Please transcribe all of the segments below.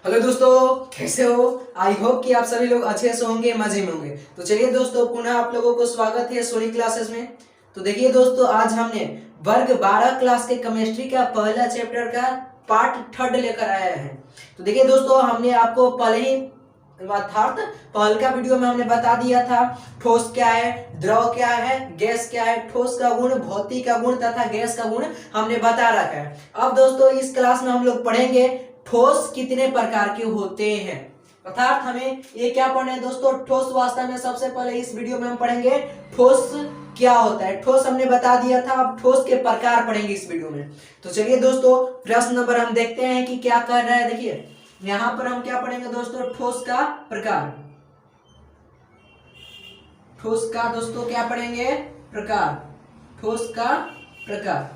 Hello दोस्तों, कैसे हो। आई होप कि आप सभी लोग अच्छे से होंगे, मजे में होंगे। तो चलिए दोस्तों, पुनः आप लोगों को स्वागत है सोनी क्लासेस में। तो देखिए दोस्तों, आज हमने वर्ग 12 क्लास के केमिस्ट्री का पहला चैप्टर का पार्ट 3 लेकर आया है। तो देखिए दोस्तों, हमने आपको पहले ही अर्थात पहल का वीडियो में हमने बता दिया था ठोस क्या है, द्रव क्या है, गैस क्या है। ठोस का गुण, भौतिक का गुण तथा गैस का गुण हमने बता रखा है। अब दोस्तों, इस क्लास में हम लोग पढ़ेंगे ठोस कितने प्रकार के होते हैं। अर्थात हमें ये क्या पढ़ना है दोस्तों, ठोस। वास्तव में सबसे पहले इस वीडियो में हम पढ़ेंगे ठोस क्या होता है। ठोस हमने बता दिया था, अब ठोस के प्रकार पढ़ेंगे इस वीडियो में। तो चलिए दोस्तों, प्रश्न नंबर हम देखते हैं कि क्या कर रहा है। देखिए यहां पर हम क्या पढ़ेंगे दोस्तों, ठोस का प्रकार। ठोस का दोस्तों क्या पढ़ेंगे, प्रकार। ठोस का प्रकार।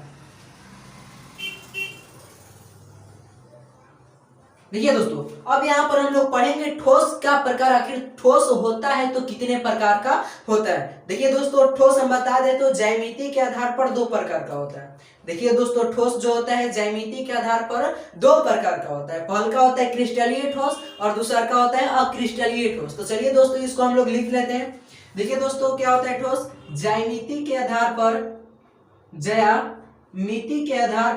देखिए दोस्तों, अब यहाँ पर हम लोग पढ़ेंगे ठोस का प्रकार। आखिर ठोस होता है तो कितने प्रकार का होता है। देखिए दोस्तों, ठोस हम बता दें तो ज्यामिति के आधार पर 2 प्रकार का होता है। देखिए दोस्तों, ठोस जो होता है ज्यामिति के आधार पर 2 प्रकार का होता है। पहला का होता है क्रिस्टलीय ठोस और दूसरा का होता है अक्रिस्टलीय ठोस। तो चलिए दोस्तों, इसको हम लोग लिख लेते हैं। देखिए दोस्तों, क्या होता है ठोस, ज्यामिति के आधार पर, ज्यामिति के आधार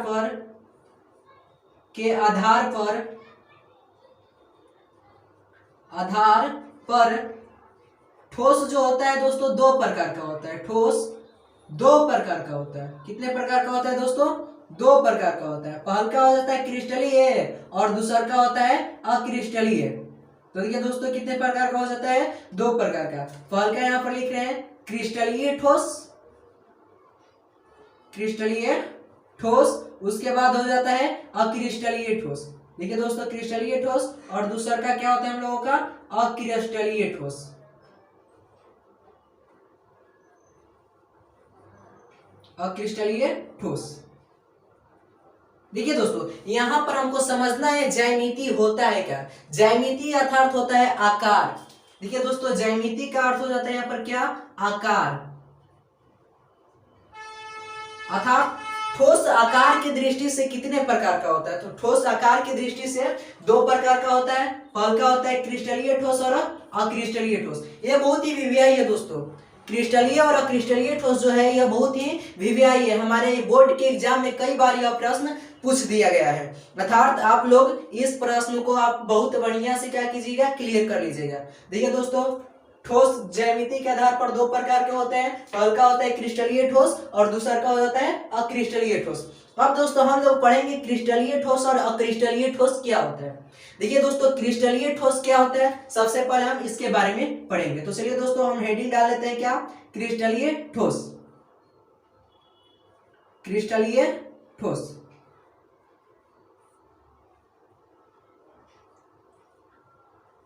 पर ठोस जो होता है दोस्तों 2 प्रकार का होता है। ठोस 2 प्रकार का होता है। कितने प्रकार का होता है दोस्तों, 2 प्रकार का होता है। पहला का हो जाता है क्रिस्टलीय और दूसरा का होता है अक्रिस्टलीय। तो देखिए दोस्तों, कितने प्रकार का हो जाता है, 2 प्रकार का। पहला का यहां पर लिख रहे हैं क्रिस्टलीय ठोस, क्रिस्टलीय ठोस। उसके बाद हो जाता है अक्रिस्टलीय ठोस। देखिए दोस्तों, क्रिस्टलीय ठोस और दूसरा का क्या होता है हम लोगों का, अक्रिस्टलीय ठोस। अक्रिस्टलीय ठोस। देखिए दोस्तों, यहां पर हमको समझना है ज्यामिति होता है क्या। ज्यामिति अर्थात होता है आकार। देखिए दोस्तों, ज्यामिति का अर्थ हो जाता है यहां पर क्या, आकार। अर्थात ठोस आकार की दृष्टि से कितने प्रकार का होता है। तो ठोस आकार की दृष्टि से 2 प्रकार का होता है। पहला का होता है क्रिस्टलीय ठोस और अक्रिस्टलीय ठोस। यह बहुत ही विव्यायी है दोस्तों। क्रिस्टलीय और अक्रिस्टलीय ठोस जो है यह बहुत ही विव्यायी है। हमारे बोर्ड के एग्जाम में कई बार यह प्रश्न पूछ दिया गया है। अर्थात आप लोग इस प्रश्न को आप बहुत बढ़िया से क्या कीजिएगा, क्लियर कर लीजिएगा। देखिए दोस्तों, ठोस ज्यामिति के आधार पर 2 प्रकार के होते हैं। पहला का होता है क्रिस्टलीय ठोस और दूसरा का हो जाता है अक्रिस्टलीय ठोस। अब दोस्तों, हम लोग पढ़ेंगे क्रिस्टलीय ठोस और अक्रिस्टलीय ठोस क्या होता है। देखिए दोस्तों, क्रिस्टलीय ठोस क्या होता है, सबसे पहले हम इसके बारे में पढ़ेंगे। तो चलिए दोस्तों, हम हेडिंग डाल लेते हैं क्या, क्रिस्टलीय ठोस। क्रिस्टलीय ठोस।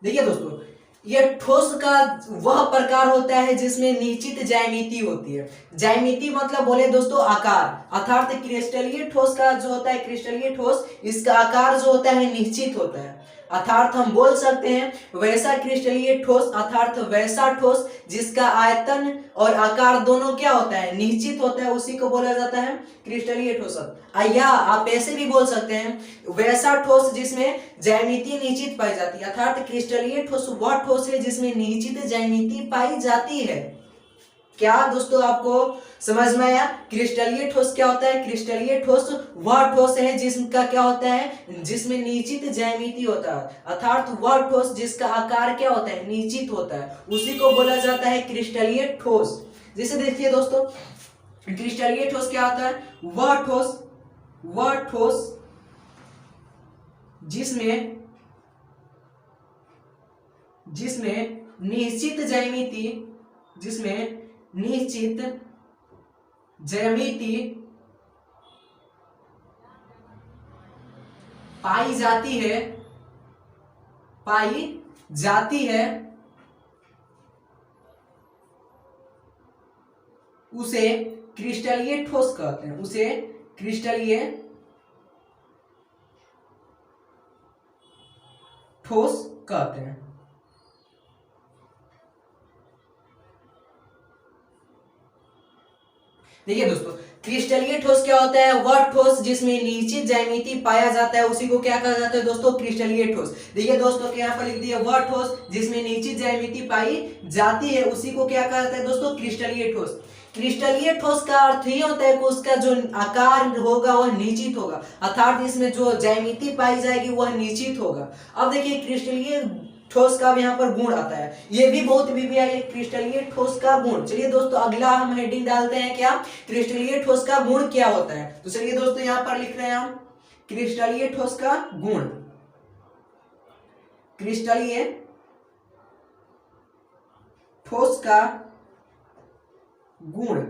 देखिए दोस्तों, यह ठोस का वह प्रकार होता है जिसमें निश्चित ज्यामिति होती है। ज्यामिति मतलब बोले दोस्तों आकार। अर्थात क्रिस्टलीय ठोस का जो होता है, क्रिस्टलीय ठोस, इसका आकार जो होता है निश्चित होता है। अर्थात हम बोल सकते हैं वैसा क्रिस्टलीय ठोस, अर्थात वैसा ठोस जिसका आयतन और आकार दोनों क्या होता है, निश्चित होता है, उसी को बोला जाता है क्रिस्टलीय ठोस। या आप ऐसे भी बोल सकते हैं वैसा ठोस जिसमें ज्यामिति निश्चित पाई जाती है। अर्थात क्रिस्टलीय ठोस वह ठोस है जिसमें निश्चित ज्यामिति पाई जाती है। क्या दोस्तों आपको समझ में आया। क्रिस्टलीय ठोस क्या होता है, क्रिस्टलीय ठोस वह ठोस है जिसका क्या होता है, जिसमें निश्चित ज्यामिति होता है। अर्थात वह ठोस जिसका आकार क्या होता है, निश्चित होता है, उसी को बोला जाता है क्रिस्टलीय ठोस। जैसे देखिए दोस्तों, क्रिस्टलीय ठोस क्या होता है, वह ठोस जिसमें निश्चित ज्यामिति पाई जाती है उसे क्रिस्टलीय ठोस कहते हैं। उसे क्रिस्टलीय ठोस कहते हैं। देखिए दोस्तों, क्रिस्टलीय ठोस क्या होता है? वह ठोस जिसमें निश्चित ज्यामिति पाया जाता है उसी को क्या कहा जाता है दोस्तों? क्रिस्टलीय ठोस। देखिए दोस्तों यहाँ पर लिख दिया, वह ठोस जिसमें निश्चित ज्यामिति पाई जाती है उसी को क्या कहा जाता है दोस्तों? क्रिस्टलीय ठोस। क्रिस्टलीय ठोस का अर्थ ये होता है कि उसका जो आकार होगा वह निश्चित होगा, अर्थात इसमें जो ज्यामिति पाई जाएगी वह निश्चित होगा। अब देखिए क्रिस्टलीय ठोस का यहाँ पर गुण आता है, ये भी बहुत है क्रिस्टलीय ठोस का गुण। चलिए दोस्तों अगला हम हेडिंग डालते हैं, क्या? क्रिस्टलीय ठोस का गुण क्या होता है। तो चलिए दोस्तों यहाँ पर लिख रहे हैं हम क्रिस्टलीय ठोस का गुण। क्रिस्टलीय ठोस का गुण।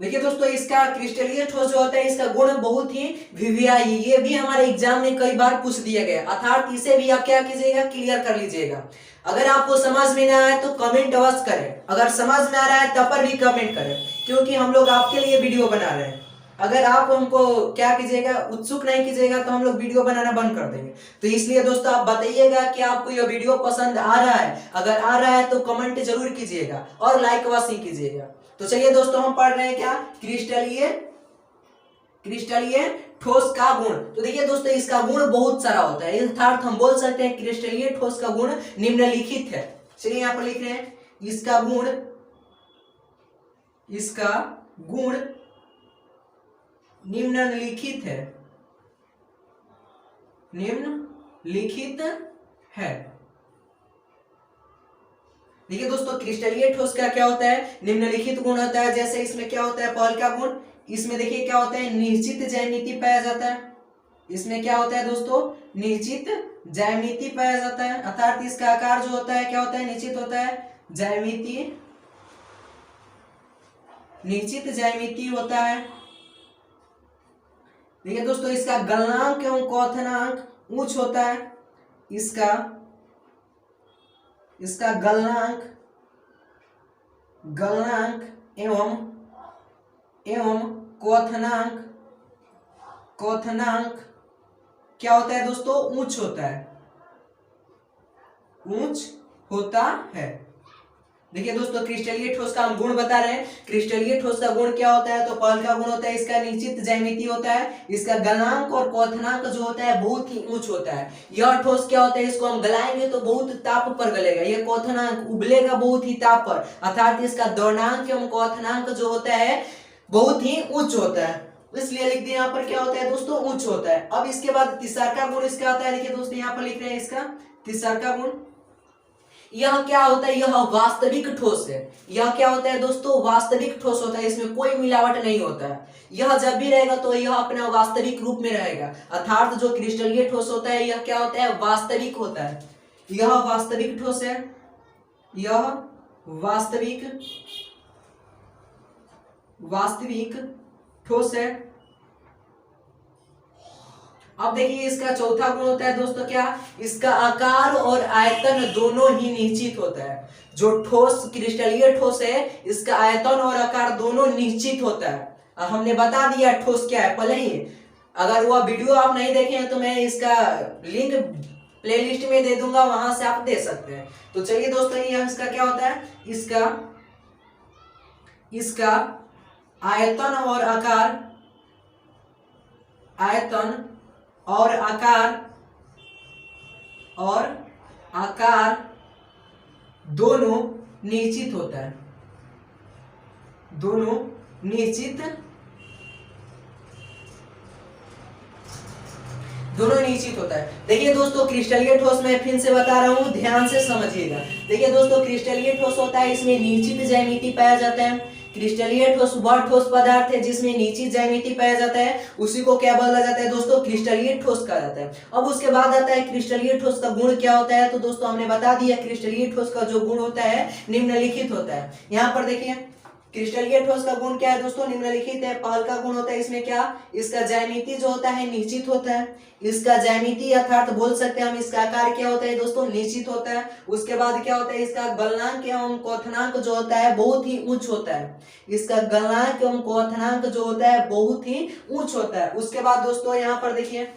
देखिए दोस्तों इसका क्रिस्टलीय ठोस जो होता है इसका गुण बहुत ही वीवीआई, ये भी हमारे एग्जाम में कई बार पूछ दिया गया, अर्थात इसे भी आप क्या कीजिएगा? क्लियर कर लीजिएगा। अगर आपको समझ में ना आए तो कमेंट अवश्य करें, अगर समझ में आ रहा है तब पर भी कमेंट करें, क्योंकि हम लोग आपके लिए वीडियो बना रहे हैं। अगर आप हमको क्या कीजिएगा? उत्सुक नहीं कीजिएगा तो हम लोग वीडियो बनाना बंद कर देंगे। तो इसलिए दोस्तों आप बताइएगा कि आपको यह वीडियो पसंद आ रहा है, अगर आ रहा है तो कमेंट जरूर कीजिएगा और लाइक अवश्य कीजिएगा। तो चलिए दोस्तों हम पढ़ रहे हैं क्या? क्रिस्टलीय ठोस का गुण। तो देखिए दोस्तों इसका गुण बहुत सारा होता है, अर्थात हम बोल सकते हैं क्रिस्टलीय ठोस का गुण निम्नलिखित है। चलिए यहाँ पर लिख रहे हैं इसका गुण निम्नलिखित है। देखिए दोस्तों क्रिस्टलीय ठोस का क्या होता है? निम्नलिखित गुण होता है। जैसे इसमें क्या होता है? पहला गुण, इसमें देखिए क्या होता है? निश्चित ज्यामिति पाया जाता है। इसमें क्या होता है दोस्तों? निश्चित ज्यामिति पाया जाता है, अर्थात इसका आकार जो होता है क्या होता है? निश्चित होता है। निश्चित ज्यामिति होता है। देखिए दोस्तों इसका गलनांक एवं क्वथनांक उच्च होता है। इसका गलनांक एवं क्वथनांक क्या होता है दोस्तों? उच्च होता है। देखिए दोस्तों क्रिस्टलीय ठोस का हम गुण बता रहे हैं। क्रिस्टलीय ठोस का गुण क्या होता है? तो पहला गुण होता है इसका निश्चित ज्यामिति होता है। इसका गलनांक और क्वथनांक जो होता है बहुत ही उच्च होता है। यह ठोस क्या होता है? इसको हम गलाएंगे तो बहुत ताप पर गलेगा। यह क्वथनांक उबलेगा बहुत ही ताप पर, अर्थात इसका द्रवणांक एवं क्वथनांक जो होता है बहुत ही उच्च होता है, इसलिए लिख दिया यहाँ पर क्या होता है दोस्तों? उच्च होता है। अब इसके बाद तीसरा गुण इसका आता है। देखिए दोस्तों यहाँ पर लिख रहे हैं इसका तीसरा गुण, यह क्या होता है? यह वास्तविक ठोस है। यह क्या होता है दोस्तों? वास्तविक ठोस होता है, इसमें कोई मिलावट नहीं होता है। यह जब भी रहेगा तो यह अपना वास्तविक रूप में रहेगा, अर्थात जो क्रिस्टलीय ठोस होता है यह क्या होता है? वास्तविक होता है। यह वास्तविक ठोस है। यह वास्तविक ठोस है। अब देखिए इसका चौथा गुण होता है दोस्तों क्या? इसका आकार और आयतन दोनों ही निश्चित होता है। जो ठोस क्रिस्टलीय ठोस है इसका आयतन और आकार दोनों निश्चित होता है। और हमने बता दिया ठोस क्या है पहले ही, अगर वह वीडियो आप नहीं देखे हैं तो मैं इसका लिंक प्लेलिस्ट में दे दूंगा, वहां से आप दे सकते हैं। तो चलिए दोस्तों ये इसका क्या होता है? इसका आयतन और आकार दोनों निश्चित होता है। दोनों निश्चित होता है। देखिए दोस्तों क्रिस्टलीय ठोस मैं फिर से बता रहा हूं, ध्यान से समझिएगा। देखिए दोस्तों क्रिस्टलीय ठोस होता है, इसमें निश्चित ज्यामिति पाया जाता है। क्रिस्टलीय ठोस वह ठोस पदार्थ है जिसमें निश्चित ज्यामिति पाया जाता है, उसी को क्या बोला जाता है दोस्तों? क्रिस्टलीय ठोस कहा जाता है। अब उसके बाद आता है क्रिस्टलीय ठोस का गुण क्या होता है। तो दोस्तों हमने बता दिया क्रिस्टलीय ठोस का जो गुण होता है निम्नलिखित होता है। यहाँ पर देखिए क्रिस्टलीय ठोस का गुण क्या है दोस्तों? निम्नलिखित है। पहला गुण होता है इसमें क्या? इसका ज्यामिति जो होता है निश्चित होता है। इसका ज्यामिति अर्थात बोल सकते हैं हम इसका आकार क्या होता है दोस्तों? निश्चित होता है। उसके बाद क्या होता है? इसका गलनांक एवं क्वथनांक जो होता है बहुत ही उच्च होता है। इसका गलनांक एवं क्वथनांक जो होता है बहुत ही उच्च होता है। उसके बाद दोस्तों यहाँ पर देखिए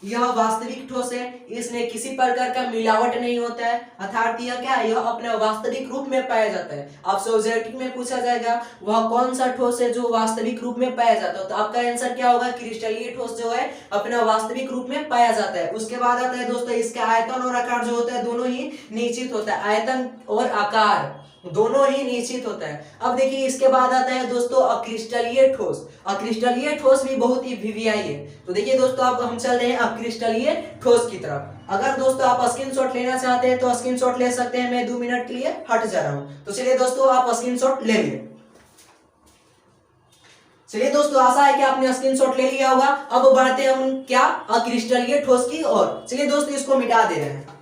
यह वास्तविक ठोस है, इसमें किसी प्रकार का मिलावट नहीं होता है, अर्थात यह क्या है, यह अपने वास्तविक रूप में पाया जाता है। आपसे ऑब्जेक्टिव में पूछा जाएगा वह कौन सा ठोस है जो वास्तविक रूप में पाया जाता है, तो आपका आंसर क्या होगा, क्रिस्टलीय ठोस जो है अपने वास्तविक रूप में पाया जाता है। उसके बाद आता है दोस्तों इसका आयतन और आकार जो होता है दोनों ही निश्चित होता है, आयतन और आकार दोनों ही निश्चित होता है। अब देखिए इसके बाद आता है दोस्तों अक्रिस्टलीय ठोस। अक्रिस्टलीय ठोस भी बहुत ही वीवीआई है। तो देखिए दोस्तों अब हम चल रहे हैं अक्रिस्टलीय ठोस की तरफ। अगर दोस्तों आप स्क्रीनशॉट लेना चाहते हैं तो स्क्रीनशॉट ले सकते हैं, मैं 2 मिनट के लिए हट जा रहा हूं। तो चलिए दोस्तों आप स्क्रीनशॉट ले लिए। चलिए दोस्तों आशा है कि आपने स्क्रीनशॉट ले लिया होगा। अब बढ़ते हैं हम क्या, अक्रिस्टलीय ठोस की ओर। चलिए दोस्तों इसको मिटा दे रहे हैं।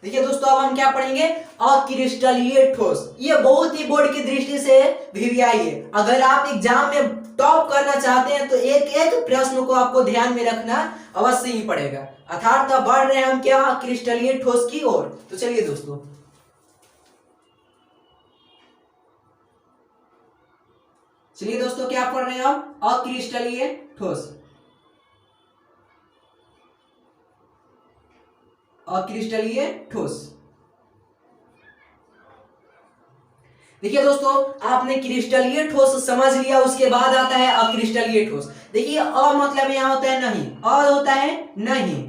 देखिए दोस्तों अब हम क्या पढ़ेंगे, अक्रिस्टलीय ठोस। ये बहुत ही बोर्ड की दृष्टि से वीवीआई है। अगर आप एग्जाम में टॉप करना चाहते हैं तो एक एक प्रश्न को आपको ध्यान में रखना अवश्य ही पड़ेगा। अर्थात बढ़ रहे हैं हम क्या, अक्रिस्टलीय ठोस की ओर। तो चलिए दोस्तों क्या पढ़ रहे हैं हम, अक्रिस्टलीय ठोस। अक्रिस्टलीय ठोस। देखिए दोस्तों आपने क्रिस्टलीय ठोस समझ लिया, उसके बाद आता है अक्रिस्टलीय ठोस। देखिए अ मतलब यहां होता है नहीं, अ होता है नहीं,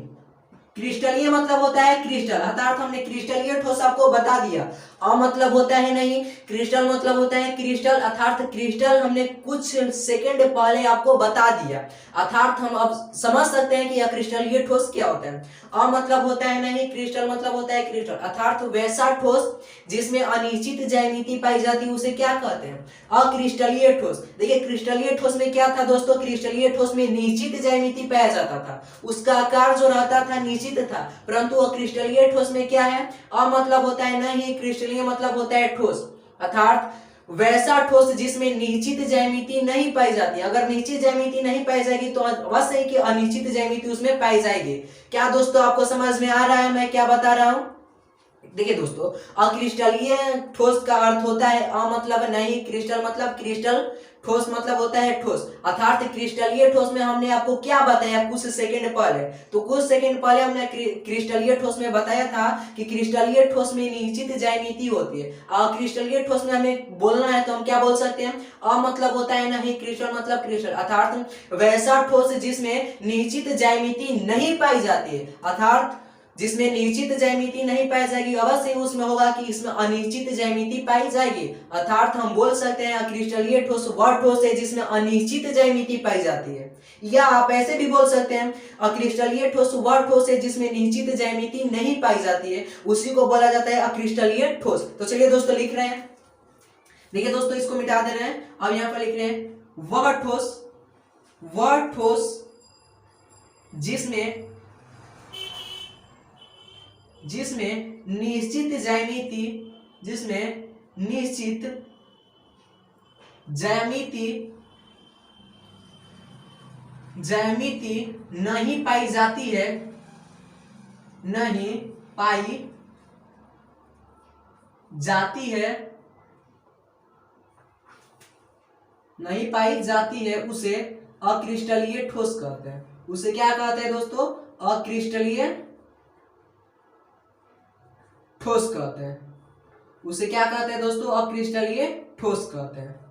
क्रिस्टलीय मतलब होता है क्रिस्टल, अर्थात हमने क्रिस्टलीय ठोस आपको बता दिया। अ मतलब होता है नहीं, क्रिस्टल मतलब होता है क्रिस्टल, अर्थात क्रिस्टल हमने कुछ सेकंड पहले आपको बता दिया। अर्थात हम अब समझ सकते हैं कि यह क्रिस्टलीय ठोस क्या होता है। अ मतलब होता है नहीं, क्रिस्टल मतलब होता है क्रिस्टल, अर्थात वैसा ठोस जिसमें अनिश्चित ज्यामिति पाई जाती है उसे क्या कहते हैं, अक्रिस्टलीय ठोस। देखिए क्रिस्टलीय ठोस में क्या था दोस्तों, क्रिस्टलीय ठोस में निश्चित ज्यामिति पाया जाता था, उसका आकार जो रहता था निश्चित था। परंतु अक्रिस्टलीय ठोस में क्या है, अ मतलब होता है नहीं, क्रिस्टलीय मतलब होता है ठोस, अर्थात वैसा ठोस जिसमें निश्चित ज्यामिति नहीं पाई जाती। अगर निश्चित ज्यामिति नहीं पाई जाएगी तो अवश्य ही कि अनिश्चित ज्यामिति उसमें पाई जाएगी। क्या दोस्तों आपको समझ में आ रहा है मैं क्या बता रहा हूं। देखिए दोस्तों अक्रिस्टलीय ठोस का अर्थ होता है अ मतलब नहीं, क्रिस्टल मतलब क्रिस्टल, ठोस मतलब होता है ठोस। अर्थात क्रिस्टलीय ठोस में हमने आपको क्या बताया कुछ सेकंड पहले, तो कुछ सेकंड पहले हमने क्रिस्टलीय ठोस में बताया था कि क्रिस्टलीय ठोस में निश्चित ज्यामिति होती है। क्रिस्टलीय ठोस में हमें बोलना है तो हम क्या बोल सकते हैं, अ मतलब होता है नहीं, क्रिस्टल मतलब क्रिस्टल, अर्थात वैसा ठोस जिसमें निश्चित ज्यामिति नहीं पाई जाती है, अर्थात जिसमें निश्चित ज्यामिति नहीं पाई जाएगी अवश्य उसमें होगा कि इसमें अनिश्चित ज्यामिति पाई जाएगी। अर्थात हम बोल सकते हैं क्रिस्टलीय ठोस वह ठोस है जिसमें अनिश्चित ज्यामिति पाई जाती है, या आप ऐसे भी बोल सकते हैं अक्रिस्टलीय ठोस वह ठोस है जिसमें निश्चित ज्यामिति नहीं पाई जाती है, उसी को बोला जाता है अक्रिस्टलीय ठोस। तो चलिए दोस्तों लिख रहे हैं, देखिए दोस्तों इसको मिटा दे रहे हैं। अब यहां पर लिख रहे हैं वह ठोस जिसमें निश्चित ज्यामिति नहीं पाई जाती है, उसे अक्रिस्टलीय ठोस कहते हैं। उसे क्या कहते हैं दोस्तों, अक्रिस्टलीय ठोस कहते हैं। उसे क्या कहते हैं दोस्तों, अक्रिस्टलीय ठोस कहते हैं।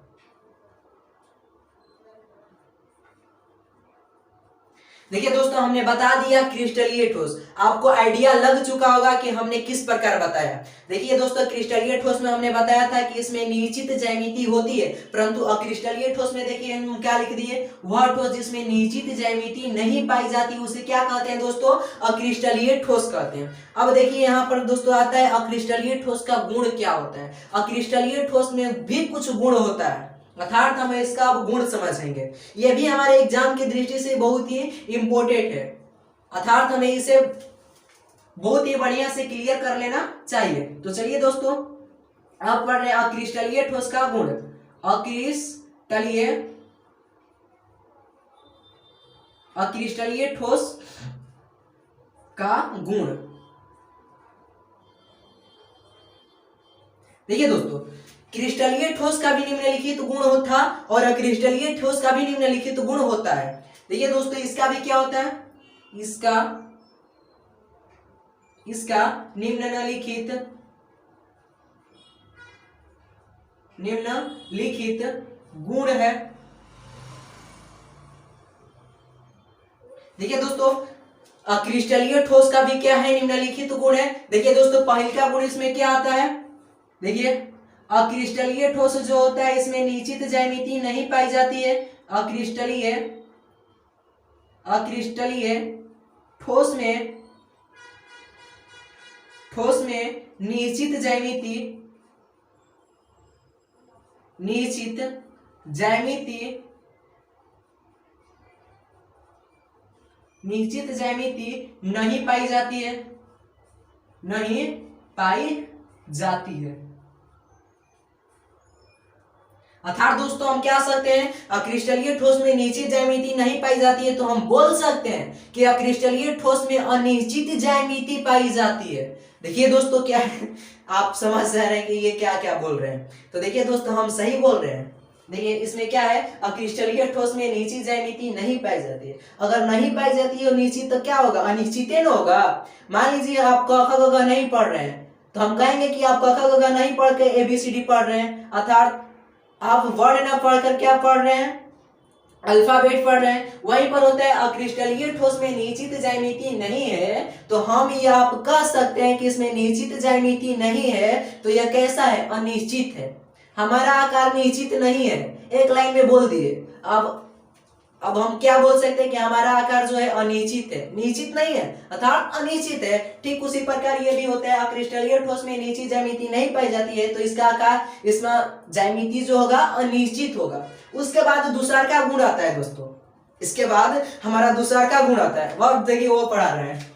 देखिए दोस्तों हमने बता दिया क्रिस्टलीय ठोस, आपको आइडिया लग चुका होगा कि हमने किस प्रकार बताया। देखिए दोस्तों क्रिस्टलीय ठोस में हमने बताया था कि इसमें निश्चित ज्यामिति होती है, परंतु अक्रिस्टलीय ठोस में देखिए हम क्या लिख दिए, वह ठोस जिसमें निश्चित ज्यामिति नहीं पाई जाती उसे क्या कहते हैं दोस्तों, अक्रिस्टलीय ठोस कहते हैं। अब देखिए यहाँ पर दोस्तों आता है अक्रिस्टलीय ठोस का गुण क्या होता है। अक्रिस्टलीय ठोस में भी कुछ गुण होता है, अर्थात हम इसका अब गुण समझेंगे। यह भी हमारे एग्जाम की दृष्टि से बहुत ही इंपॉर्टेंट है, अर्थात हमें इसे बहुत ही बढ़िया से क्लियर कर लेना चाहिए। तो चलिए दोस्तों अब पढ़ रहे हैं अक्रिस्टलीय ठोस का गुण। अक्रिस्टलीय ठोस का गुण। देखिए दोस्तों, क्रिस्टलीय ठोस का भी निम्नलिखित गुण होता और अक्रिस्टलीय ठोस का भी निम्नलिखित गुण होता है। देखिए दोस्तों, इसका भी क्या होता है, इसका निम्नलिखित गुण है। देखिए दोस्तों, अक्रिस्टलीय ठोस का भी क्या है, निम्नलिखित गुण है। देखिए दोस्तों, पहला गुण इसमें क्या आता है, देखिए अक्रिस्टलीय ठोस जो होता है इसमें निश्चित ज्यामिति नहीं पाई जाती है। अक्रिस्टलीय ठोस में निश्चित ज्यामिति नहीं पाई जाती है। अर्थात दोस्तों हम क्या सकते हैं, अक्रिस्टलीय ठोस में निश्चित ज्यामिति नहीं पाई जाती है तो हम बोल सकते हैं कि अक्रिस्टलीय ठोस में अनिश्चित ज्यामिति पाई जाती है। देखिए दोस्तों, क्या है, आप समझ रहे हैं कि ये क्या क्या बोल रहे हैं। तो देखिए दोस्तों, हम सही बोल रहे हैं। देखिए इसमें क्या है, अक्रिस्टलीय ठोस में निश्चित ज्यामिति नहीं पाई जाती है। अगर नहीं पाई जाती है निश्चित तो क्या होगा, अनिश्चित न होगा। मान लीजिए आप क ख ग घ नहीं पढ़ रहे हैं तो हम कहेंगे कि आप क ख ग घ नहीं पढ़ के ABCD पढ़ रहे हैं, अर्थात आप वर्ड ना पढ़कर क्या पढ़ रहे हैं, अल्फाबेट पढ़ रहे हैं। वहीं पर होता है अक्रिस्टलीय ठोस में निश्चित ज्यामिति नहीं है तो हम ये आप कह सकते हैं कि इसमें निश्चित ज्यामिति नहीं है तो यह कैसा है, अनिश्चित है। हमारा आकार निश्चित नहीं है, एक लाइन में बोल दिए। अब हम क्या बोल सकते हैं कि हमारा आकार जो है अनिश्चित है, निश्चित नहीं है अर्थात अनिश्चित है। ठीक उसी प्रकार ये भी होता है, अक्रिस्टलीय ठोस में निश्चित ज्यामिति नहीं पाई जाती है तो इसका आकार, इसमें ज्यामिति जो होगा अनिश्चित होगा। उसके बाद दूसरा का गुण आता है दोस्तों, इसके बाद हमारा दूसरा का गुण आता है, वह देखिए वो पढ़ा रहे हैं।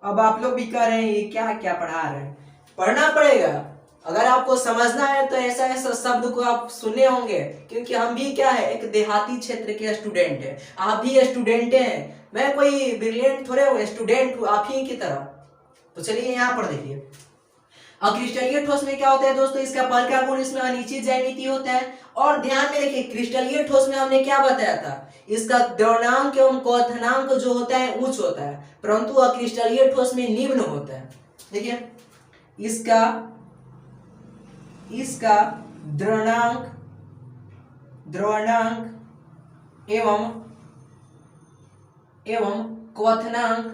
अब आप लोग भी कह रहे हैं ये क्या क्या पढ़ा रहे हैं, पढ़ना पड़ेगा। अगर आपको समझना है तो ऐसा ऐसा शब्द को आप सुने होंगे, क्योंकि हम भी क्या है, एक देहाती क्षेत्र के स्टूडेंट है, आप भी स्टूडेंट हैं। मैं कोई ब्रिलियंट थोड़े स्टूडेंट हूँ, आप ही की तरह। तो चलिए यहाँ पर देखिए, अक्रिस्टलीय ठोस में क्या होता है दोस्तों, इसका पहला गुण इसमें अनिश्चित ज्यामिति होता है। और ध्यान में देखिए, क्रिस्टलीय ठोस में हमने क्या बताया था, इसका द्रवणांक एवं क्वथनांक जो होता है उच्च होता है, परंतु अक्रिस्टलीय ठोस में निम्न होता है। देखिए इसका द्रवणांक एवं क्वथनांक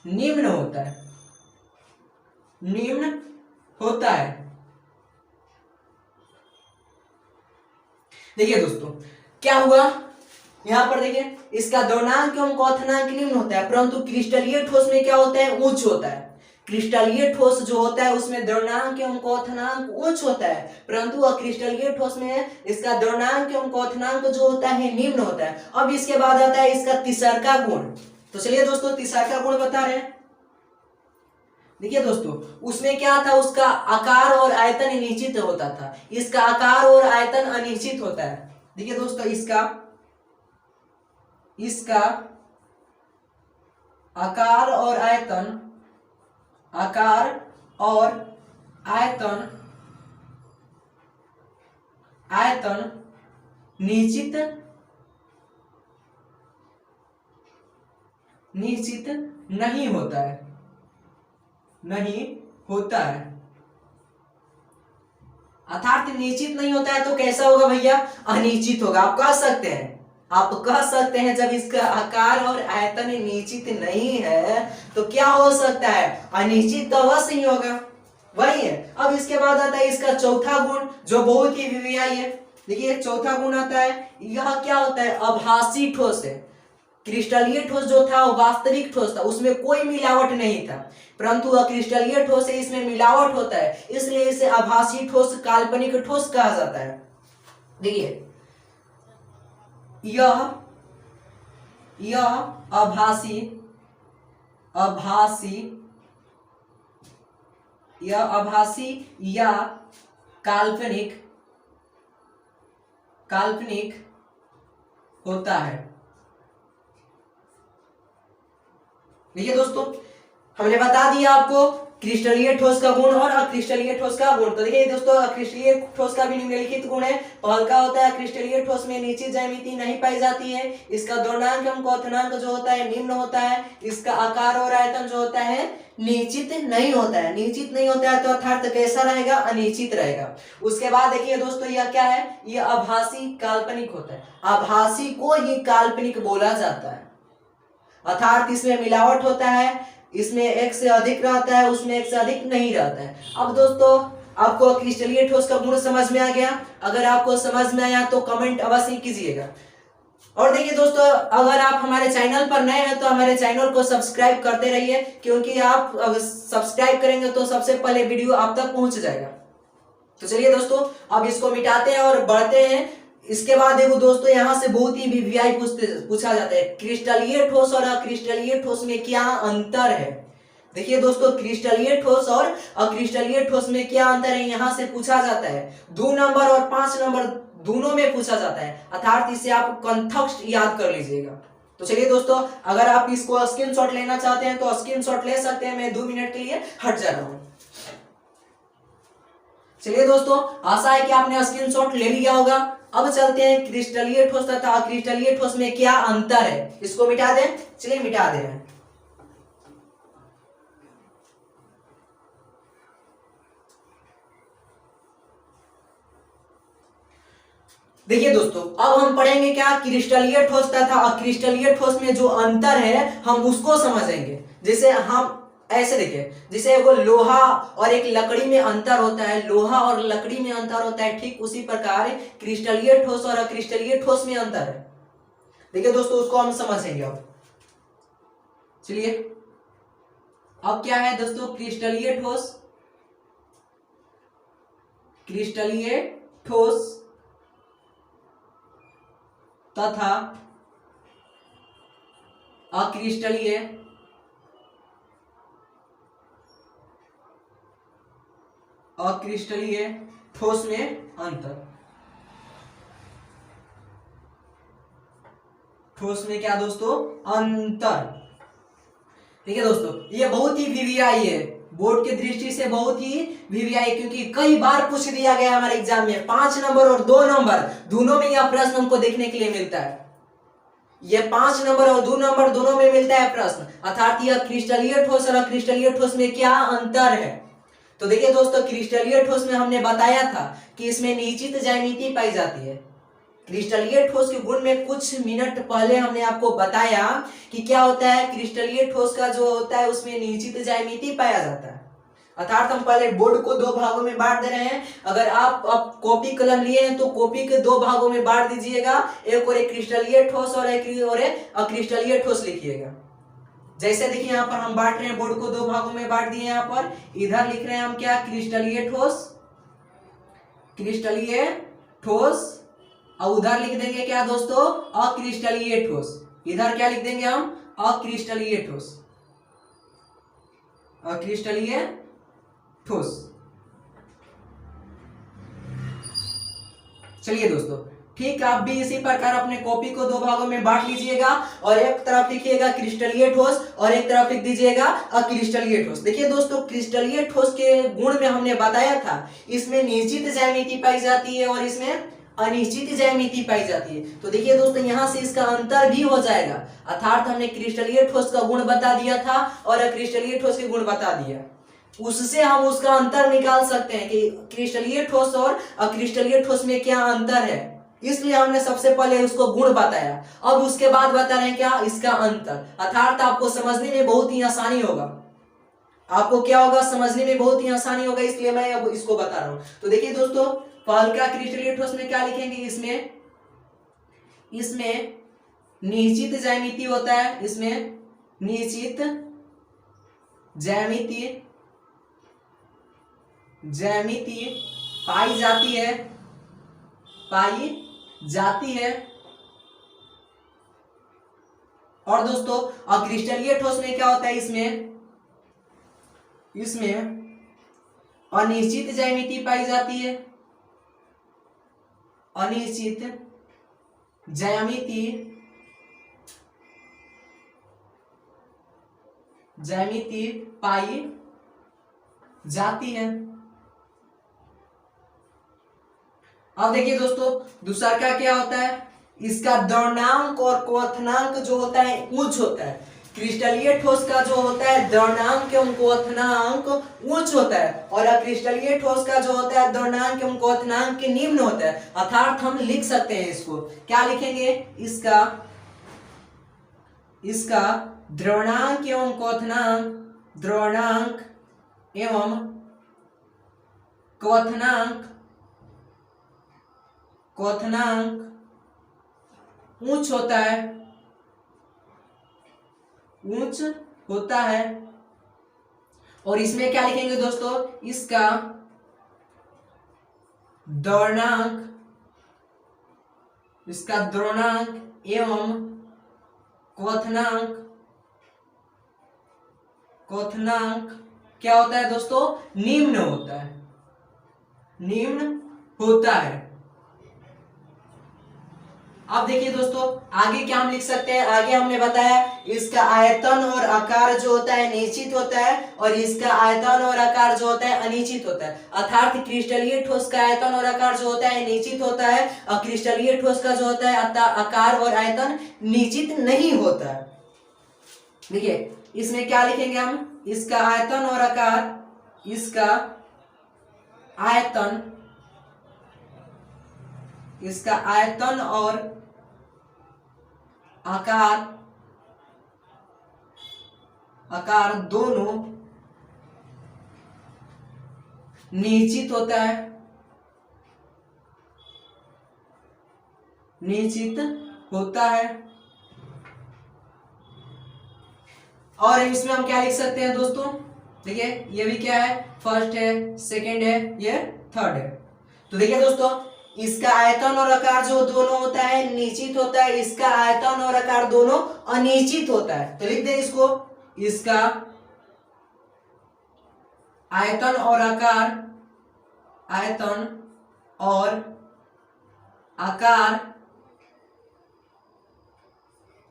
निम्न होता है। देखिए दोस्तों, क्या हुआ यहाँ पर, देखिए इसका द्रवणांक एवं क्वथनांक निम्न होता है, परंतु क्रिस्टलीय ठोस में क्या होता है, उच्च होता है। क्रिस्टलीय ठोस जो होता है उसमें द्रवणांक एवं क्वथनांक उच्च होता है, परंतु अक्रिस्टलीय ठोस में इसका द्रवणांक एवं क्वथनांक जो होता है निम्न होता है। अब इसके बाद आता है इसका तीसरा गुण। तो चलिए दोस्तों, तीसरा गुण बता रहे हैं। देखिए दोस्तों, उसमें क्या था, उसका आकार और आयतन निश्चित होता था, इसका आकार और आयतन अनिश्चित होता है। देखिए दोस्तों, इसका आकार और आयतन निश्चित नहीं होता है। अर्थात निश्चित नहीं होता है तो कैसा होगा भैया, अनिश्चित होगा। आप कह सकते हैं जब इसका आकार और आयतन निश्चित नहीं है तो क्या हो सकता है, अनिश्चित तो अवश्य ही होगा, वही है। अब इसके बाद आता है इसका चौथा गुण जो बहुत ही विवियाई है। देखिए चौथा गुण आता है, यह क्या होता है, आभासी ठोस है। क्रिस्टलीय ठोस जो था वो वास्तविक ठोस था, उसमें कोई मिलावट नहीं था, परंतु अक्रिस्टलीय ठोस है, इसमें मिलावट होता है, इसलिए इसे आभासी ठोस, काल्पनिक ठोस कहा जाता है। देखिए यह आभासी या काल्पनिक होता है। देखिए दोस्तों, हमने बता दिया आपको क्रिस्टलीय ठोस का गुण और अक्रिस्टलीय ठोस का गुण। तो देखिए दोस्तों, अक्रिस्टलीय ठोस का भी निम्नलिखित गुण है। पहल का होता है क्रिस्टलीय ठोस में निश्चित ज्यामिति नहीं पाई जाती है। इसका द्रव्यमान क्वथनांक जो होता है निम्न होता है। इसका आकार और आयतन जो होता है निश्चित नहीं होता है। निश्चित नहीं होता है तो अर्थात कैसा रहेगा? अनिश्चित रहेगा। उसके बाद देखिए दोस्तों, यह क्या है? यह आभासी काल्पनिक होता है। आभासी को ही काल्पनिक बोला जाता है, अर्थात इसमें मिलावट होता है, इसमें एक से अधिक रहता है, उसमें एक से अधिक नहीं रहता है। अब दोस्तों, आपको क्रिस्टलीय ठोस का गुण समझ में आ गया? अगर आपको समझ में आया तो कमेंट अवश्य कीजिएगा। और देखिए दोस्तों, अगर आप हमारे चैनल पर नए हैं तो हमारे चैनल को सब्सक्राइब करते रहिए, क्योंकि आप अगर सब्सक्राइब करेंगे तो सबसे पहले वीडियो आप तक पहुंच जाएगा। तो चलिए दोस्तों, अब इसको मिटाते हैं और बढ़ते हैं। इसके बाद देखो दोस्तों, यहां से बहुत ही वीवीआई पूछा जाता है, क्रिस्टलीय ठोस और अक्रिस्टलीय ठोस में क्या अंतर है। देखिए दोस्तों, क्रिस्टलीय ठोस और अक्रिस्टलीय ठोस में क्या अंतर है, यहां से पूछा जाता है। 2 नंबर और 5 नंबर दोनों में पूछा जाता है, अर्थात इसे आप कंठस्थ याद कर लीजिएगा। तो चलिए दोस्तों, अगर आप इसको स्क्रीनशॉट लेना चाहते हैं तो स्क्रीनशॉट ले सकते हैं। मैं 2 मिनट के लिए हट जा रहा हूं। चलिए दोस्तों, आशा है कि आपने स्क्रीनशॉट ले लिया होगा। अब चलते हैं क्रिस्टलीय ठोस तथा अक्रिस्टलीय ठोस में क्या अंतर है, इसको मिटा दें। चलिए मिटा दे रहे हैं। देखिए दोस्तों, अब हम पढ़ेंगे क्या? क्रिस्टलीय ठोस तथा अक्रिस्टलीय ठोस में जो अंतर है हम उसको समझेंगे। जैसे हम ऐसे देखिए, जैसे वो लोहा और एक लकड़ी में अंतर होता है, लोहा और लकड़ी में अंतर होता है, ठीक उसी प्रकार क्रिस्टलीय ठोस और अक्रिस्टलीय ठोस में अंतर है। देखिए दोस्तों, उसको हम समझेंगे अब। चलिए, अब क्या है दोस्तों? क्रिस्टलीय ठोस, क्रिस्टलीय ठोस तथा अक्रिस्टलीय अक्रिस्टलीय ठोस में अंतर। ठोस में क्या दोस्तों? अंतर। ठीक है दोस्तों, ये बहुत ही वीवीआई है, बोर्ड की दृष्टि से बहुत ही वीवीआई, क्योंकि कई बार पूछ दिया गया हमारे एग्जाम में। 5 नंबर और 2 नंबर दोनों में यह प्रश्न हमको देखने के लिए मिलता है। ये 5 नंबर और 2 नंबर दोनों में मिलता है प्रश्न, अर्थात यह क्रिस्टलीय ठोस और अक्रिस्टलीय ठोस में क्या अंतर है। तो देखिए दोस्तों, क्रिस्टलीय ठोस में हमने बताया था कि इसमें निश्चित ज्यामिति पाई जाती है। क्रिस्टलीय ठोस के गुण में कुछ मिनट पहले हमने आपको बताया कि क्या होता है, क्रिस्टलीय ठोस का जो होता है उसमें निश्चित ज्यामिति पाया जाता है। अर्थात हम पहले बोर्ड को 2 भागों में बांट दे रहे हैं। अगर आप कॉपी कलम लिए हैं तो कॉपी के 2 भागों में बांट दीजिएगा, एक और एक क्रिस्टलीय ठोस और एक अक्रिस्टलीय ठोस लिखिएगा। जैसे देखिए, यहाँ पर हम बांट रहे हैं, बोर्ड को 2 भागों में बांट दिए। यहाँ पर इधर लिख रहे हैं हम क्या? क्रिस्टलीय ठोस, क्रिस्टलीय ठोस, और उधर लिख देंगे क्या दोस्तों? अक्रिस्टलीय ठोस। इधर क्या लिख देंगे हम? अक्रिस्टलीय ठोस, अक्रिस्टलीय ठोस। चलिए दोस्तों, ठीक, आप भी इसी प्रकार अपने कॉपी को 2 भागों में बांट लीजिएगा और एक तरफ लिखिएगा क्रिस्टलीय ठोस और एक तरफ लिख दीजिएगा अक्रिस्टलीय ठोस। देखिए दोस्तों, क्रिस्टलीय ठोस के गुण में हमने बताया था इसमें निश्चित ज्यामिति पाई जाती है और इसमें अनिश्चित ज्यामिति पाई जाती है। तो देखिए दोस्तों, यहां से इसका अंतर भी हो जाएगा, अर्थात हमने क्रिस्टलीय ठोस का गुण बता दिया था और अक्रिस्टलीय ठोस के गुण बता दिया, उससे हम उसका अंतर निकाल सकते हैं कि क्रिस्टलीय ठोस और अक्रिस्टलीय ठोस में क्या अंतर है। इसलिए हमने सबसे पहले उसको गुण बताया, अब उसके बाद बता रहे हैं क्या? इसका अंतर। अर्थात आपको समझने में बहुत ही आसानी होगा, आपको क्या होगा? समझने में बहुत ही आसानी होगा, इसलिए मैं अब इसको बता रहा हूं। तो देखिए दोस्तों, हल्का क्रिस्टलीय ठोस में क्या लिखेंगे? इसमें निश्चित ज्यामिति होता है, इसमें निश्चित ज्यामिति पाई जाती है। और दोस्तों, अक्रिस्टलीय ठोस में क्या होता है? इसमें अनिश्चित ज्यामिति पाई जाती है, अनिश्चित ज्यामिति ज्यामिति पाई जाती है। अब देखिए दोस्तों, दूसरा क्या होता है, इसका द्रवणांक और क्वथनांक जो होता है उच्च होता है। क्रिस्टलीय ठोस का जो होता है द्रवणांक एवं क्वथनांक उच्च होता है, और अक्रिस्टलीय ठोस का जो होता है द्रवणांक एवं क्वथनांक निम्न होता है। अर्थात हम लिख सकते हैं इसको, क्या लिखेंगे, इसका द्रवणांक एवं क्वथनांक उच्च होता है। और इसमें क्या लिखेंगे दोस्तों, इसका द्रवणांक एवं क्वथनांक क्या होता है दोस्तों, निम्न होता है। अब देखिए दोस्तों, आगे क्या हम लिख सकते हैं, आगे हमने बताया इसका आयतन और आकार जो होता है निश्चित होता है, और इसका आयतन और आकार जो होता है अनिश्चित होता है। अर्थात क्रिस्टलीय ठोस का आयतन और आकार जो होता है निश्चित होता है, और क्रिस्टलीय ठोस का जो होता है आकार और आयतन निश्चित नहीं होता है। देखिए इसमें क्या लिखेंगे हम, इसका आयतन और आकार, इसका आयतन और आकार दोनों निश्चित होता है। और इसमें हम क्या लिख सकते हैं दोस्तों, देखिए ये भी क्या है, फर्स्ट है, सेकंड है, ये थर्ड है। तो देखिए दोस्तों, इसका आयतन और आकार जो दोनों होता है निश्चित होता है, इसका आयतन और आकार दोनों अनिश्चित होता है। तो लिख दें इसको, इसका आयतन और आकार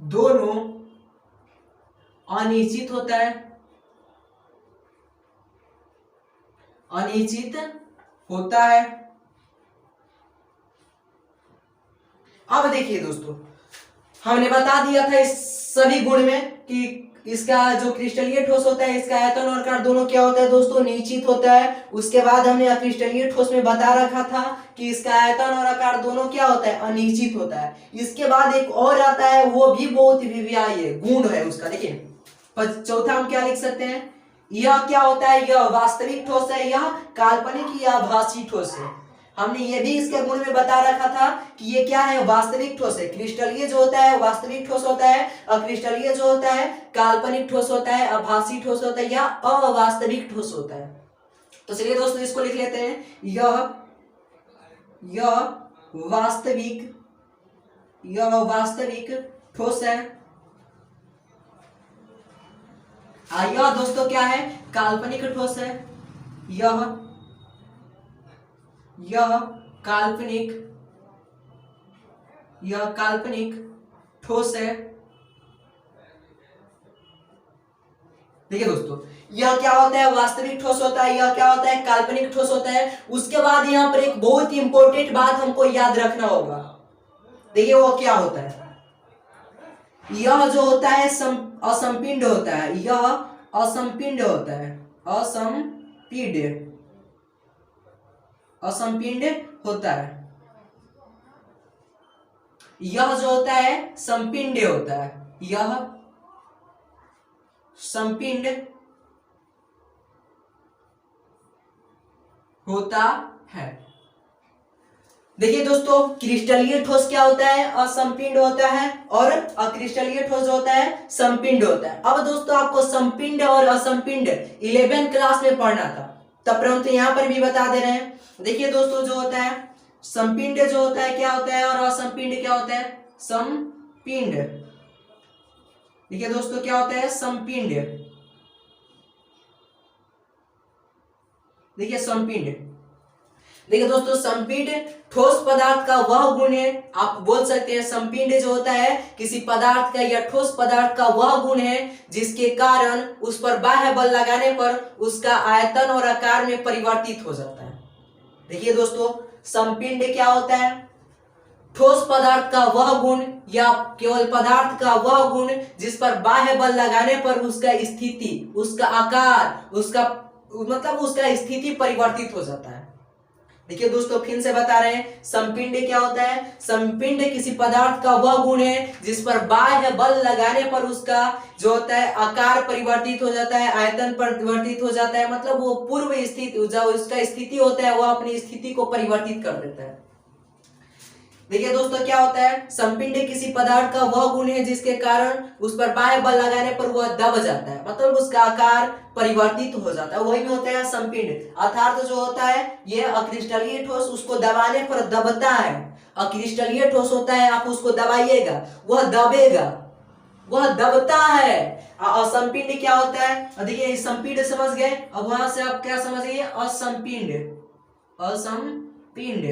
दोनों अनिश्चित होता है। अब देखिए दोस्तों, हमने बता दिया था इस सभी गुण में कि इसका जो क्रिस्टलीय ठोस होता है इसका आयतन और आकार दोनों क्या होता है दोस्तों, निश्चित होता है। उसके बाद हमने अक्रिस्टलीय ठोस में बता रखा था कि इसका आयतन और आकार दोनों क्या होता है, अनिश्चित होता है। इसके बाद एक और आता है, वो भी बहुत विव्यायी गुण है उसका। देखिए चौथा हम क्या लिख सकते हैं, यह क्या होता है, यह वास्तविक ठोस है, यह काल्पनिक या आभासी ठोस है। हमने ये भी इसके गुण में बता रखा था कि ये क्या है, वास्तविक ठोस है। क्रिस्टलीय जो होता है वास्तविक ठोस होता है, अक्रिस्टलीय जो होता है काल्पनिक ठोस होता है, आभासी ठोस होता है या अवास्तविक ठोस होता है। तो चलिए दोस्तों इसको लिख लेते हैं, यह वास्तविक ठोस है। यह दोस्तों क्या है, काल्पनिक ठोस है। यह काल्पनिक ठोस है। देखिए दोस्तों, यह क्या होता है, वास्तविक ठोस होता है, यह क्या होता है, काल्पनिक ठोस होता है। उसके बाद यहाँ पर एक बहुत ही इंपॉर्टेंट बात हमको याद रखना होगा। देखिए वो क्या होता है, यह जो होता है असंपिंड होता है, यह असंपिंड होता है, असंपिंड होता है। यह जो होता है संपिंड होता है, यह संपिंड होता है। देखिए दोस्तों, क्रिस्टलीय ठोस क्या होता है, असंपिंड होता है, और अक्रिस्टलीय ठोस होता है संपिंड होता है। अब दोस्तों आपको संपिंड और असंपिंड 11th क्लास में पढ़ना था, तब परंतु यहां पर भी बता दे रहे हैं। देखिए दोस्तों, जो होता है संपिंड जो होता है क्या होता है, और असंपिंड क्या होता है, संपिंड। देखिए दोस्तों क्या होता है, संपिंड। देखिए संपिंड देखिए दोस्तों, संपीड ठोस पदार्थ का वह गुण है, आप बोल सकते हैं संपीड जो होता है किसी पदार्थ का या ठोस पदार्थ का वह गुण है जिसके कारण उस पर बाह्य बल लगाने पर उसका आयतन और आकार में परिवर्तित हो जाता है। देखिए दोस्तों, संपीड क्या होता है? ठोस पदार्थ का वह गुण या केवल पदार्थ का वह गुण जिस पर बाह्य बल लगाने पर उसका स्थिति, उसका आकार, उसका स्थिति परिवर्तित हो जाता है। देखिए दोस्तों, फिर से बता रहे हैं, संपिंड क्या होता है? संपिंड किसी पदार्थ का वह गुण है जिस पर बाह्य बल लगाने पर उसका जो होता है आकार परिवर्तित हो जाता है, आयतन परिवर्तित हो जाता है, मतलब वो पूर्व स्थिति, जो उसका स्थिति होता है वह अपनी स्थिति को परिवर्तित कर देता है। देखिए दोस्तों, क्या होता है? संपिंड किसी पदार्थ का वह गुण है जिसके कारण उस पर बाह्य बल लगाने पर वह दब जाता है, मतलब उसका आकार परिवर्तित हो जाता है, वही में होता है संपिंड। अर्थात जो होता है ये अक्रिस्टलीय ठोस, उसको दबाने पर दबता है। अक्रिस्टलीय ठोस होता है, आप उसको दबाइएगा वह दबेगा, वह दबता है। असंपिंड क्या होता है? देखिए संपिंड समझ गए, अब वहां से आप क्या समझिए? असंपिंड। असंपिंड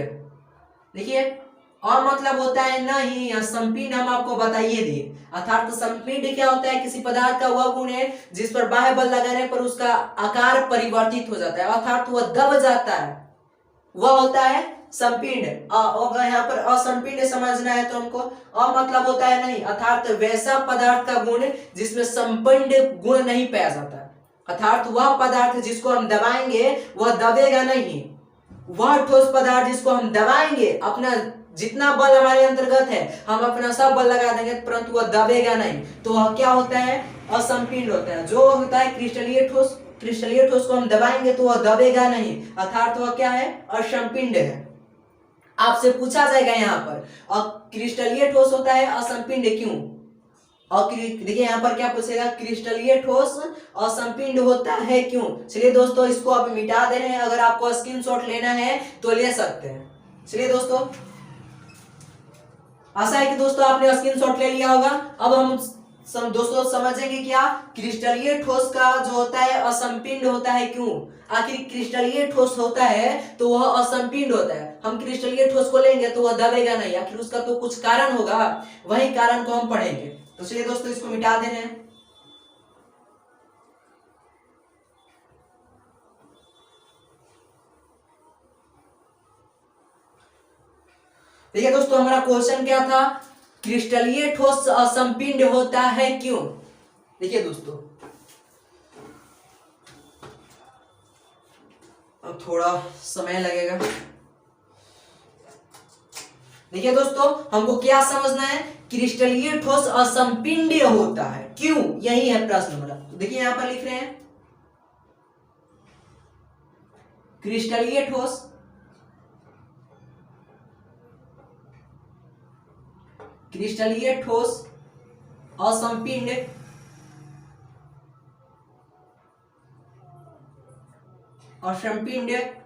देखिए, और मतलब होता है नहीं, या संपीड हम आपको बताइए दिए। अर्थात संपीड क्या होता है? किसी पदार्थ का वह गुण है जिस पर बाह्य बल लगाने पर उसका आकार परिवर्तित हो जाता है, अर्थात वह दब जाता है, वह होता है संपीड। यहाँ पर असंपीड समझना है तो हमको मतलब होता है नहीं, अर्थात वैसा पदार्थ का गुण जिसमें संपीड गुण नहीं पाया जाता, अर्थात वह पदार्थ जिसको हम दबाएंगे वह दबेगा नहीं, वह ठोस पदार्थ जिसको हम दबाएंगे, अपना जितना बल हमारे अंतर्गत है हम अपना सब बल लगा देंगे परंतु वह दबेगा नहीं, तो वह क्या होता है? असंपीड होता है। जो होता है क्रिस्टलीय ठोस, क्रिस्टलीय ठोस को हम दबाएंगे तो वह दबेगा नहीं, अर्थात वह क्या है? असंपीड है। आपसे पूछा जाएगा यहाँ पर, और क्रिस्टलीय ठोस होता है असंपीड क्यों? और देखिए यहाँ पर क्या पूछेगा? क्रिस्टलीय ठोस असंपीड होता है क्यों? चलिए दोस्तों, इसको आप मिटा दे रहे हैं, अगर आपको स्क्रीनशॉट लेना है तो ले सकते हैं। चलिए दोस्तों, आशा है कि दोस्तों आपने स्क्रीनशॉट ले लिया होगा। अब हम दोस्तों समझेंगे क्या? क्रिस्टलीय ठोस का जो होता है असंपीड होता है क्यों? आखिर क्रिस्टलीय ठोस होता है तो वह असंपीड होता है, हम क्रिस्टलीय ठोस को लेंगे तो वह दबेगा नहीं, आखिर उसका तो कुछ कारण होगा, वही कारण को हम पढ़ेंगे। तो चलिए दोस्तों, इसको मिटा दे रहे हैं। देखिए दोस्तों, हमारा क्वेश्चन क्या था? क्रिस्टलीय ठोस असंपीड होता है क्यों? देखिए दोस्तों, अब थोड़ा समय लगेगा। देखिए दोस्तों, हमको क्या समझना है? क्रिस्टलीय ठोस असंपीड होता है क्यों, यही है प्रश्न हमारा। तो देखिए यहां पर लिख रहे हैं, क्रिस्टलीय ठोस असंपीड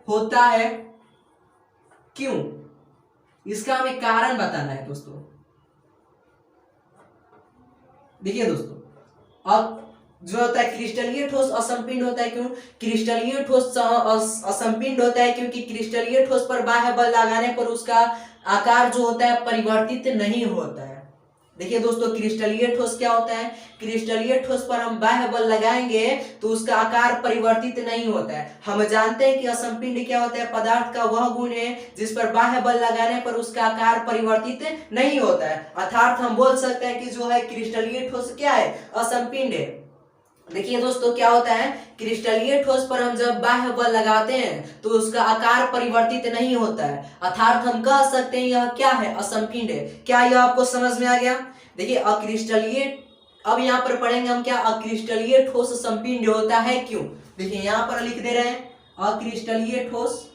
होता है क्यों? इसका हमें कारण बताना है दोस्तों। देखिए दोस्तों, अब जो होता है क्रिस्टलीय ठोस असंपीड होता है क्यों? क्रिस्टलीय ठोस असंपीड होता है क्योंकि क्रिस्टलीय ठोस पर बाह्य बल लगाने पर उसका आकार जो होता है परिवर्तित नहीं होता है। देखिए दोस्तों, क्रिस्टलीय ठोस क्या होता है? क्रिस्टलीय ठोस पर हम बाह्य बल लगाएंगे तो उसका आकार परिवर्तित नहीं होता है। हम जानते हैं कि असंपीड क्या होता है? पदार्थ का वह गुण है जिस पर बाह्य बल लगाने पर उसका आकार परिवर्तित नहीं होता है, अर्थात हम बोल सकते हैं कि जो है क्रिस्टलीय ठोस क्या है? असंपीड है। देखिए दोस्तों, क्या होता है? क्रिस्टलीय ठोस पर हम जब बाह्य बल लगाते हैं तो उसका आकार परिवर्तित नहीं होता है, अर्थात हम कह सकते हैं यह क्या है? असंपीड है। क्या यह आपको समझ में आ गया? देखिए अक्रिस्टलीय, अब यहाँ पर पढ़ेंगे हम क्या? अक्रिस्टलीय ठोस संपीड होता है क्यों? देखिए यहाँ पर लिख दे रहे हैं, अक्रिस्टलीय ठोस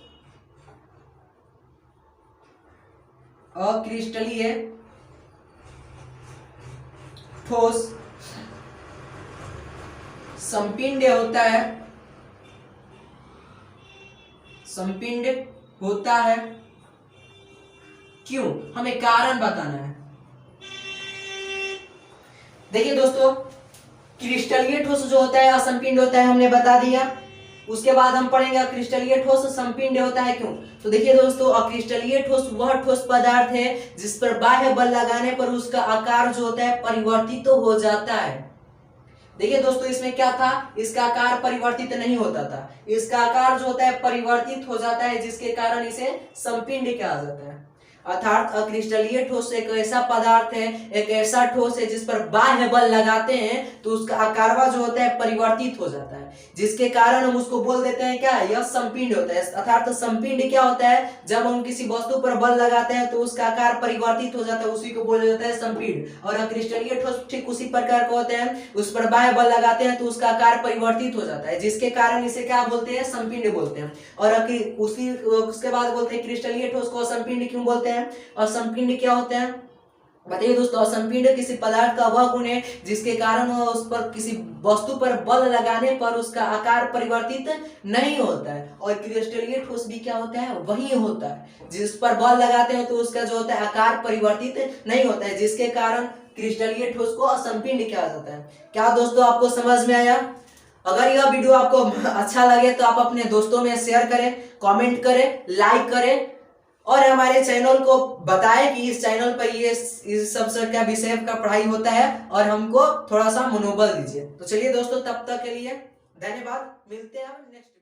संपीड होता है, संपीड होता है क्यों? हमें कारण बताना है। देखिए दोस्तों, क्रिस्टलीय ठोस जो होता है असंपीड होता है, हमने बता दिया। उसके बाद हम पढ़ेंगे अक्रिस्टलीय ठोस संपिंड होता है क्यों। तो देखिए दोस्तों, अक्रिस्टलीय ठोस वह ठोस पदार्थ है जिस पर बाह्य बल लगाने पर उसका आकार जो होता है परिवर्तित तो हो जाता है। देखिए दोस्तों, इसमें क्या था, इसका आकार परिवर्तित नहीं होता था, इसका आकार जो होता है परिवर्तित हो जाता है, जिसके कारण इसे संपिंड कहा जाता है। अर्थात अक्रिस्टलीय ठोस एक ऐसा पदार्थ है, एक ऐसा ठोस है जिस पर बाह्य बल लगाते हैं तो उसका आकारवा जो होता है परिवर्तित हो जाता है, जिसके कारण हम उसको बोल देते हैं क्या, यह संपिंड होता है। अर्थात संपिंड क्या होता है, जब हम किसी वस्तु पर बल लगाते हैं तो उसका आकार परिवर्तित हो जाता है, उसी को बोला जाता है संपिंड। और अक्रिस्टलीय ठोस ठीक उसी प्रकार का होते हैं, उस पर बाह्य बल लगाते हैं तो उसका आकार परिवर्तित हो जाता है, जिसके कारण इसे क्या बोलते हैं, संपिंड बोलते हैं। और उसी उसके बाद बोलते हैं क्रिस्टलीय ठोस को संपिंड क्यों बोलते हैं। और संपिंड क्या होते हैं बताइए दोस्तों। संपिंड किसी पदार्थ का वह गुण है जिसके कारण उस पर किसी वस्तु पर बल लगाने पर उसका आकार परिवर्तित नहीं होता है। और क्रिस्टलीय ठोस भी क्या होता है, वही होता है जिस पर बल लगाते हैं तो उसका जो होता है आकार परिवर्तित नहीं होता है, जिसके कारण क्रिस्टलीय ठोस को असंपिंड कहा जाता है। क्या दोस्तों आपको समझ में आया। अगर यह वीडियो आपको अच्छा लगे तो आप अपने दोस्तों में शेयर करें, कमेंट करें, लाइक करें और हमारे चैनल को बताएं कि इस चैनल पर ये इस सब का विषय का पढ़ाई होता है और हमको थोड़ा सा मनोबल दीजिए। तो चलिए दोस्तों, तब तक के लिए धन्यवाद, मिलते हैं नेक्स्ट